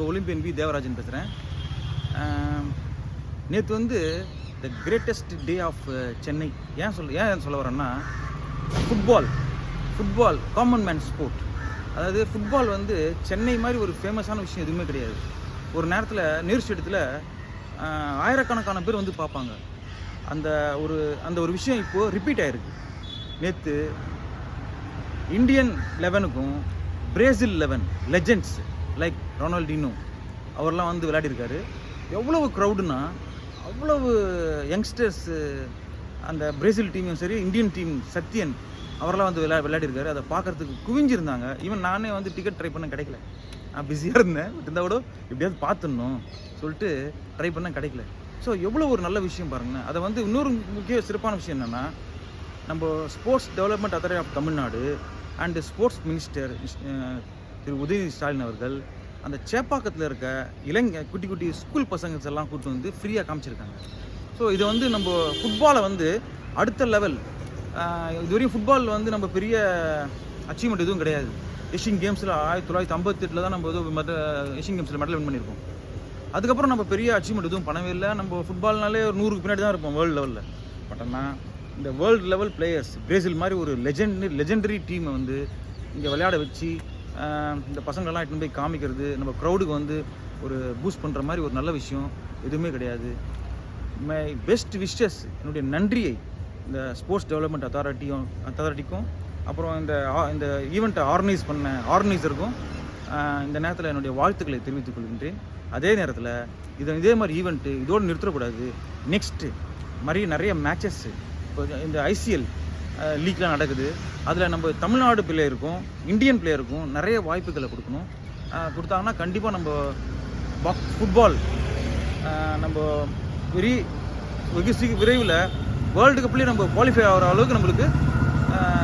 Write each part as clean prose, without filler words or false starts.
உங்கள் Olympian we Devarajan பேசுகிறேன். நேற்று வந்து the greatest day of Chennai. ஏன் சொல்ல வரேன்னா, ஃபுட்பால் காமன் மேன் ஸ்போர்ட். அதாவது ஃபுட்பால் வந்து சென்னை மாதிரி ஒரு ஃபேமஸான விஷயம் எதுவுமே கிடையாது. ஒரு நேரத்தில் நேரு ஸ்டேடியத்தில் ஆயிரக்கணக்கான பேர் வந்து பார்ப்பாங்க. அந்த ஒரு விஷயம் இப்போது ரிப்பீட் ஆகிருக்கு. நேற்று இந்தியன் 11க்கும் பிரேசில் 11 லெஜெண்ட்ஸ் லைக் ரொனால்டினோ அவர்லாம் வந்து விளையாடிருக்காரு. எவ்வளவு க்ரௌடுன்னா, அவ்வளவு யங்ஸ்டர்ஸு. அந்த பிரேசில் டீமும் சரி, இந்தியன் டீம் சத்யன் அவரெல்லாம் வந்து விளையாடிருக்காரு. அதை பார்க்குறதுக்கு குவிஞ்சிருந்தாங்க. ஈவன் நானே வந்து டிக்கெட் ட்ரை பண்ண கிடைக்கல. நான் பிஸியாக இருந்தேன். பட் இருந்தால் கூட எப்படியாவது பார்த்துடணும் சொல்லிட்டு ட்ரை பண்ண கிடைக்கல. ஸோ எவ்வளோ ஒரு நல்ல விஷயம் பாருங்கண்ணா. அதை வந்து இன்னொரு முக்கிய சிறப்பான விஷயம் என்னென்னா, நம்ம sports development authority of Tamil Nadu and sports minister திரு உதயநிதி ஸ்டாலின் அவர்கள் அந்த சேப்பாக்கத்தில் இருக்க குட்டி குட்டி ஸ்கூல் பசங்க எல்லாம் கூப்பிட்டு வந்து ஃப்ரீயாக காமிச்சிருக்காங்க. ஸோ இதை வந்து நம்ம ஃபுட்பாலை வந்து அடுத்த லெவல். இதுவரையும் ஃபுட்பால் வந்து நம்ம பெரிய அச்சீவ்மெண்ட் எதுவும் கிடையாது. ஏஷியன் கேம்ஸில் 1958 தான் நம்ம ஏஷியன் கேம்ஸில் மெடல் வின் பண்ணியிருக்கோம். அதுக்கப்புறம் நம்ம பெரிய அச்சீவ்மெண்ட் எதுவும் பண்ணவே இல்லை. நம்ம ஃபுட்பால்னாலே ஒரு 100க்கு பின்னாடி தான் இருப்போம் வேர்ல்டு லெவலில். பட் ஆனால் இந்த வேர்ல்டு லெவல் பிளேயர்ஸ் பிரேசில் மாதிரி ஒரு லெஜெண்டரி டீமை வந்து இங்கே விளையாட வச்சு இந்த பசங்களெல்லாம் இட்டுன்னு போய் காமிக்கிறது, நம்ம க்ரௌடுக்கு வந்து ஒரு பூஸ்ட் பண்ணுற மாதிரி ஒரு நல்ல விஷயம் எதுவுமே கிடையாது. மை பெஸ்ட் விஷஸ், என்னுடைய நன்றியை இந்த ஸ்போர்ட்ஸ் டெவலப்மெண்ட் அத்தாரிட்டிக்கும் அப்புறம் இந்த ஈவெண்ட்டை ஆர்கனைஸ் பண்ண ஆர்கனைசருக்கும் இந்த நேரத்தில் என்னுடைய வாழ்த்துக்களை தெரிவித்துக் கொள்கின்றேன். அதே நேரத்தில் இதே மாதிரி ஈவெண்ட்டு இதோடு நிறுத்தக்கூடாது. நெக்ஸ்ட்டு நிறைய மேட்சஸ்ஸு இப்போ இந்த ஐசிஎல் லீக்லாம் நடக்குது. அதில் நம்ம தமிழ்நாடு பிளேயருக்கும் இந்தியன் பிளேயருக்கும் நிறைய வாய்ப்புகளை கொடுத்தாங்கன்னா கண்டிப்பாக நம்ம ஃபுட்பால் நம்ம வெகு விரைவில் வேர்ல்டு கப்லேயே நம்ம குவாலிஃபை ஆகிற அளவுக்கு நம்மளுக்கு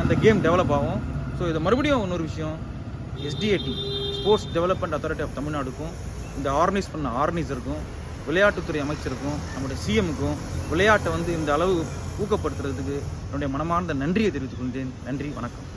இந்த கேம் டெவலப் ஆகும். ஸோ இதை மறுபடியும் இன்னொரு விஷயம், SDAT sports development authority of தமிழ்நாடுக்கும் இந்த ஆர்கனைஸ் பண்ண ஆர்கனைசருக்கும் விளையாட்டுத்துறை அமைச்சருக்கும் நம்முடைய சிஎம்முக்கும் விளையாட்டை வந்து இந்த அளவு ஊக்கப்படுத்துறதுக்கு என்னுடைய மனமார்ந்த நன்றியை தெரிவித்துக் கொண்டேன். நன்றி, வணக்கம்.